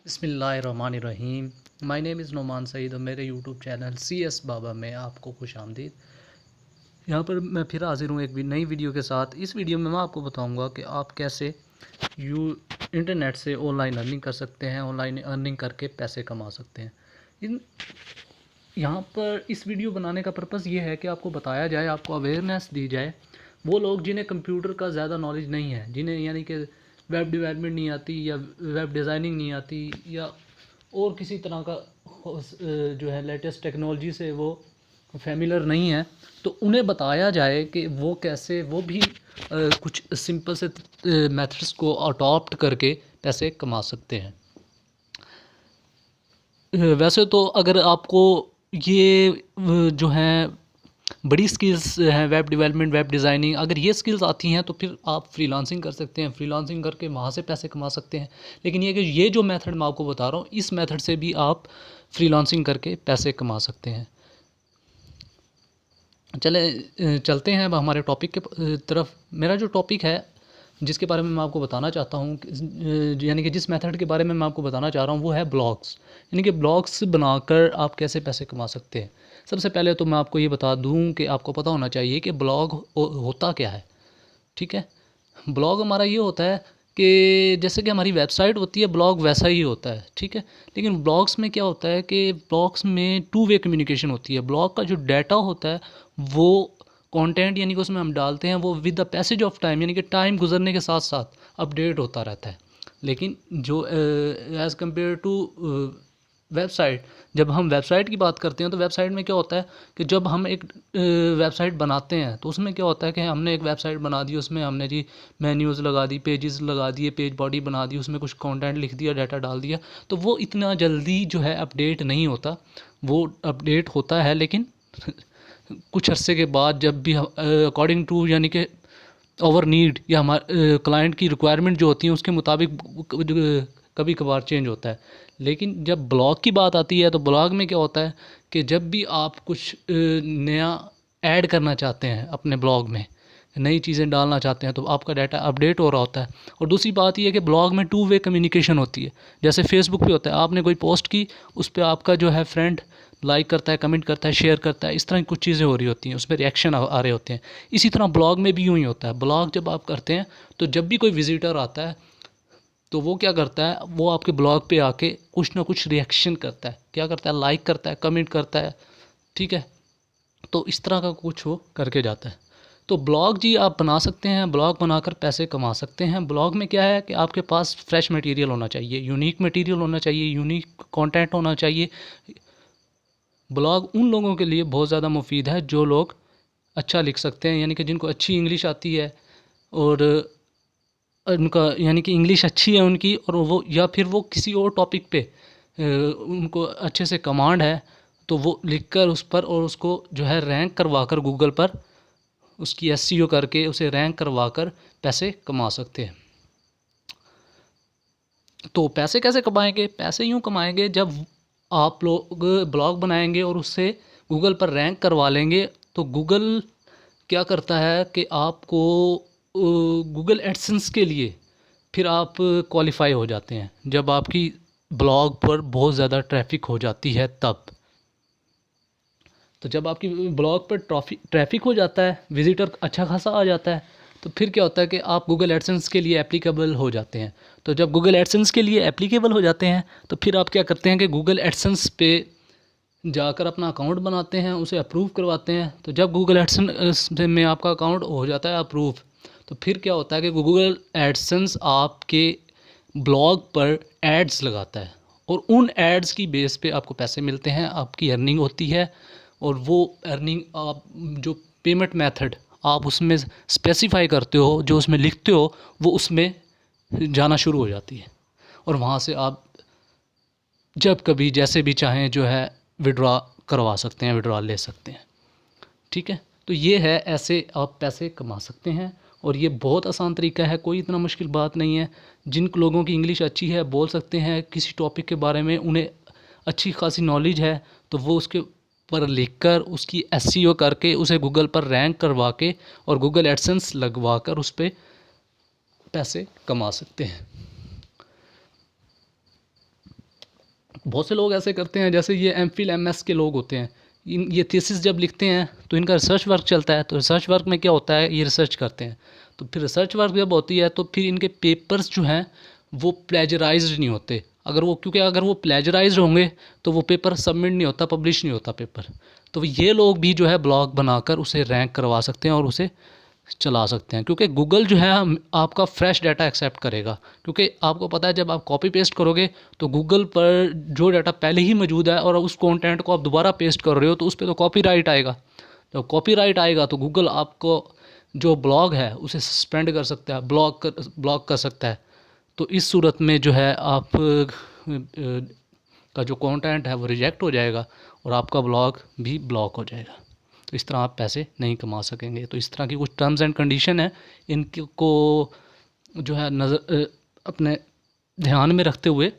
बिस्मिल्लाहिर्रहमानिर्रहीम। My name is Noman Saeed और मेरे यूट्यूब चैनल CS बाबा में आपको खुश आमदीद। यहाँ पर मैं फिर हाजिर हूँ एक नई वीडियो के साथ। इस वीडियो में मैं आपको बताऊँगा कि आप कैसे इंटरनेट से ऑनलाइन अर्निंग कर सकते हैं, ऑनलाइन अर्निंग करके पैसे कमा सकते हैं। इन यहाँ पर इस वीडियो बनाने का पर्पज़ ये है कि आपको बताया जाए, आपको अवेयरनेस दी जाए। वो लोग जिन्हें कंप्यूटर का ज़्यादा नॉलेज नहीं है, जिन्हें यानी कि वेब डेवलपमेंट नहीं आती या वेब डिज़ाइनिंग नहीं आती या और किसी तरह का जो है लेटेस्ट टेक्नोलॉजी से वो फेमिलर नहीं है, तो उन्हें बताया जाए कि वो कैसे वो भी कुछ सिंपल से मेथड्स को अडॉप्ट करके पैसे कमा सकते हैं। वैसे तो अगर आपको ये जो हैं बड़ी स्किल्स हैं, वेब डेवलपमेंट, वेब डिज़ाइनिंग, अगर ये स्किल्स आती हैं तो फिर आप फ्रीलांसिंग कर सकते हैं, फ्रीलांसिंग करके वहाँ से पैसे कमा सकते हैं। लेकिन ये कि ये जो मेथड मैं आपको बता रहा हूँ, इस मेथड से भी आप फ्रीलांसिंग करके पैसे कमा सकते हैं। चलते हैं अब हमारे टॉपिक के तरफ। मेरा जो टॉपिक है जिसके बारे में मैं आपको बताना चाहता हूँ, यानी कि जिस मेथड के बारे में मैं आपको बताना चाह रहा हूँ वो है ब्लॉग्स। यानी कि ब्लॉग्स बनाकर आप कैसे पैसे कमा सकते हैं। सबसे पहले तो मैं आपको ये बता दूँ कि आपको पता होना चाहिए कि ब्लॉग होता क्या है। ठीक है, ब्लॉग हमारा ये होता है कि जैसे कि हमारी वेबसाइट होती है, ब्लॉग वैसा ही होता है। ठीक है, लेकिन ब्लॉग्स में क्या होता है कि ब्लॉग्स में टू वे कम्युनिकेशन होती है। ब्लॉग का जो डाटा होता है वो कंटेंट यानी कि उसमें हम डालते हैं, वो with the passage of time यानी कि टाइम गुजरने के साथ साथ अपडेट होता रहता है। लेकिन जो एज़ कम्पेयर टू वेबसाइट, जब हम वेबसाइट की बात करते हैं तो वेबसाइट में क्या होता है कि जब हम एक वेबसाइट बनाते हैं तो उसमें क्या होता है कि हमने एक वेबसाइट बना दी, उसमें हमने जी मेन्यूज़ लगा दी, पेजेस लगा दिए, पेज बॉडी बना दी, उसमें कुछ कंटेंट लिख दिया, डाटा डाल दिया, तो वो इतना जल्दी जो है अपडेट नहीं होता। वो अपडेट होता है लेकिन कुछ अरसे के बाद, जब भी अकॉर्डिंग टू यानी कि ओवर नीड या हमारे क्लाइंट की रिक्वायरमेंट जो होती है उसके मुताबिक कभी कभार चेंज होता है। लेकिन जब ब्लॉग की बात आती है तो ब्लॉग में क्या होता है कि जब भी आप कुछ नया ऐड करना चाहते हैं अपने ब्लॉग में, नई चीज़ें डालना चाहते हैं, तो आपका डाटा अपडेट हो रहा होता है। और दूसरी बात यह है कि ब्लॉग में टू वे कम्युनिकेशन होती है। जैसे फेसबुक पे होता है, आपने कोई पोस्ट की, उस पर आपका जो है फ्रेंड लाइक करता है, कमेंट करता है, शेयर करता है, इस तरह की कुछ चीज़ें हो रही होती हैं, उस पर रिएक्शन आ रहे होते हैं। इसी तरह ब्लॉग में भी यूँ ही होता है। ब्लॉग जब आप करते हैं तो जब भी कोई विजिटर आता है तो वो क्या करता है, वो आपके ब्लॉग पे आके कुछ ना कुछ रिएक्शन करता है। क्या करता है, लाइक करता है, कमेंट करता है। ठीक है, तो इस तरह का कुछ वो करके जाता है। तो ब्लॉग जी आप बना सकते हैं, ब्लॉग बनाकर पैसे कमा सकते हैं। ब्लॉग में क्या है कि आपके पास फ्रेश मटेरियल होना चाहिए, यूनिक मटेरियल होना चाहिए, यूनिक कंटेंट होना चाहिए। ब्लॉग उन लोगों के लिए बहुत ज़्यादा मुफीद है जो लोग अच्छा लिख सकते हैं, यानी कि जिनको अच्छी इंग्लिश आती है और उनका यानी कि इंग्लिश अच्छी है उनकी, और वो या फिर वो किसी और टॉपिक पे उनको अच्छे से कमांड है, तो वो लिखकर उस पर और उसको जो है रैंक करवा कर गूगल पर उसकी SEO करके उसे रैंक करवा कर पैसे कमा सकते हैं। तो पैसे कैसे कमाएंगे? पैसे यूँ कमाएंगे जब आप लोग ब्लॉग बनाएंगे और उससे गूगल पर रैंक करवा लेंगे, तो गूगल क्या करता है कि आपको गूगल एडसेंस के लिए फिर आप क्वालिफाई हो जाते हैं जब आपकी ब्लॉग पर बहुत ज़्यादा ट्रैफिक हो जाती है तब। तो जब आपकी ब्लॉग पर ट्रैफिक हो जाता है, विजिटर अच्छा खासा आ जाता है, तो फिर क्या होता है कि आप गूगल एडसेंस के लिए एप्लीकेबल हो जाते हैं। तो जब गूगल एडसेंस के लिए एप्लीकेबल हो जाते हैं तो फिर आप क्या करते हैं कि गूगल एडसेंस पे जाकर अपना अकाउंट बनाते हैं, उसे अप्रूव करवाते हैं। तो जब गूगल एडसेंस में आपका अकाउंट हो जाता है अप्रूव, तो फिर क्या होता है कि गूगल एडसेंस आपके ब्लॉग पर एड्स लगाता है और उन एड्स की बेस पे आपको पैसे मिलते हैं, आपकी अर्निंग होती है। और वो अर्निंग आप जो पेमेंट मेथड आप उसमें स्पेसिफाई करते हो, जो उसमें लिखते हो, वो उसमें जाना शुरू हो जाती है और वहाँ से आप जब कभी जैसे भी चाहें जो है विड्रॉ करवा सकते हैं, विड्रॉ ले सकते हैं। ठीक है, तो ये है, ऐसे आप पैसे कमा सकते हैं और ये बहुत आसान तरीका है, कोई इतना मुश्किल बात नहीं है। जिन लोगों की इंग्लिश अच्छी है, बोल सकते हैं किसी टॉपिक के बारे में, उन्हें अच्छी खासी नॉलेज है, तो वो उसके पर लिखकर उसकी SEO करके उसे गूगल पर रैंक करवा के और गूगल एडसेंस लगवा कर उस पर पैसे कमा सकते हैं। बहुत से लोग ऐसे करते हैं, जैसे ये एमफिल एमएस के लोग होते हैं, ये थीसिस जब लिखते हैं तो इनका रिसर्च वर्क चलता है। तो रिसर्च वर्क में क्या होता है, ये रिसर्च करते हैं, तो फिर रिसर्च वर्क जब होती है तो फिर इनके पेपर्स जो हैं वो प्लेजराइज्ड नहीं होते। अगर वो, क्योंकि अगर वो प्लेजराइज्ड होंगे तो वो पेपर सबमिट नहीं होता, पब्लिश नहीं होता पेपर। तो ये लोग भी जो है ब्लॉग बनाकर उसे रैंक करवा सकते हैं और उसे चला सकते हैं, क्योंकि गूगल जो है आपका फ्रेश डाटा एक्सेप्ट करेगा। क्योंकि आपको पता है जब आप कॉपी पेस्ट करोगे तो गूगल पर जो डाटा पहले ही मौजूद है और उस कंटेंट को आप दोबारा पेस्ट कर रहे हो तो उस पर तो कॉपीराइट आएगा। जब कॉपीराइट आएगा तो गूगल आपको जो ब्लॉग है उसे सस्पेंड कर सकता है, ब्लॉक कर सकता है। तो इस सूरत में जो है आप का जो कंटेंट है वो रिजेक्ट हो जाएगा और आपका ब्लॉग भी ब्लॉक हो जाएगा। तो इस तरह आप पैसे नहीं कमा सकेंगे। तो इस तरह की कुछ टर्म्स एंड कंडीशन है, इनको जो है नज़र अपने ध्यान में रखते हुए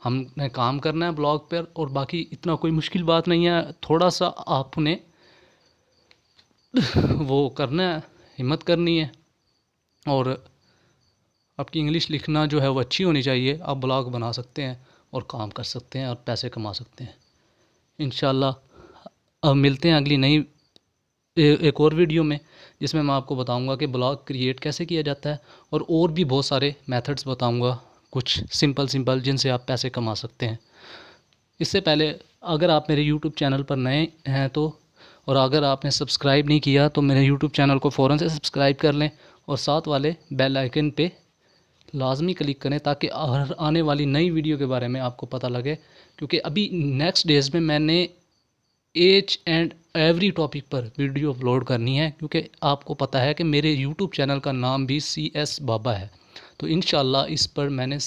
हमने काम करना है ब्लॉग पर। और बाकी इतना कोई मुश्किल बात नहीं है, थोड़ा सा आपने वो करना है, हिम्मत करनी है, और आपकी इंग्लिश लिखना जो है वो अच्छी होनी चाहिए। आप ब्लॉग बना सकते हैं और काम कर सकते हैं और पैसे कमा सकते हैं इंशाल्लाह। अब मिलते हैं अगली नई एक और वीडियो में, जिसमें मैं आपको बताऊंगा कि ब्लॉग क्रिएट कैसे किया जाता है, और भी बहुत सारे मेथड्स बताऊंगा, कुछ सिंपल जिनसे आप पैसे कमा सकते हैं। इससे पहले अगर आप मेरे यूट्यूब चैनल पर नए हैं तो, और अगर आपने सब्सक्राइब नहीं किया तो मेरे यूट्यूब चैनल को फ़ौरन से सब्सक्राइब कर लें और साथ वाले बेल आइकन पे लाजमी क्लिक करें, ताकि हर आने वाली नई वीडियो के बारे में आपको पता लगे। क्योंकि अभी नेक्स्ट डेज़ में मैंने एच एंड एवरी टॉपिक पर वीडियो अपलोड करनी है, क्योंकि आपको पता है कि मेरे यूट्यूब चैनल का नाम भी CS बाबा है। तो इंशाल्लाह इस पर मैंने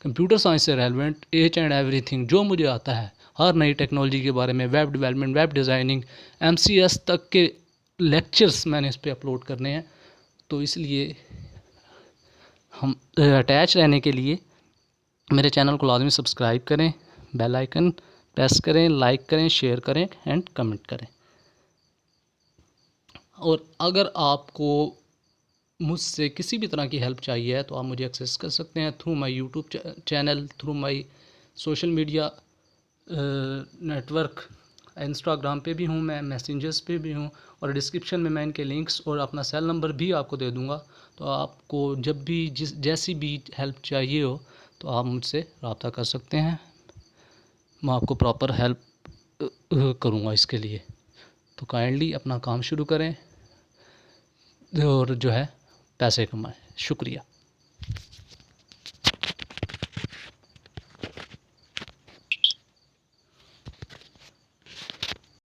कंप्यूटर साइंस से रेलेवेंट एच एंड एवरीथिंग जो मुझे आता है, हर नई टेक्नोलॉजी के बारे में, web development, web designing, MCS तक के लेक्चर्स मैंने इस पर अपलोड करने हैं। तो इसलिए हम अटैच रहने के लिए मेरे चैनल को लाजमी सब्सक्राइब करें, बेल आइकन प्रेस करें, लाइक करें, शेयर करें एंड कमेंट करें। और अगर आपको मुझसे किसी भी तरह की हेल्प चाहिए है तो आप मुझे एक्सेस कर सकते हैं through my YouTube channel, through my social media network. Instagram पे भी हूँ मैं, मैसेंजर्स पे भी हूँ, और डिस्क्रिप्शन में मैं इनके लिंक्स और अपना सेल नंबर भी आपको दे दूँगा। तो आपको जब भी जैसी भी हेल्प चाहिए हो तो आप मुझसे रब्ता कर सकते हैं, मैं आपको प्रॉपर हेल्प करूँगा इसके लिए। तो काइंडली अपना काम शुरू करें और जो है पैसे कमाएं। शुक्रिया।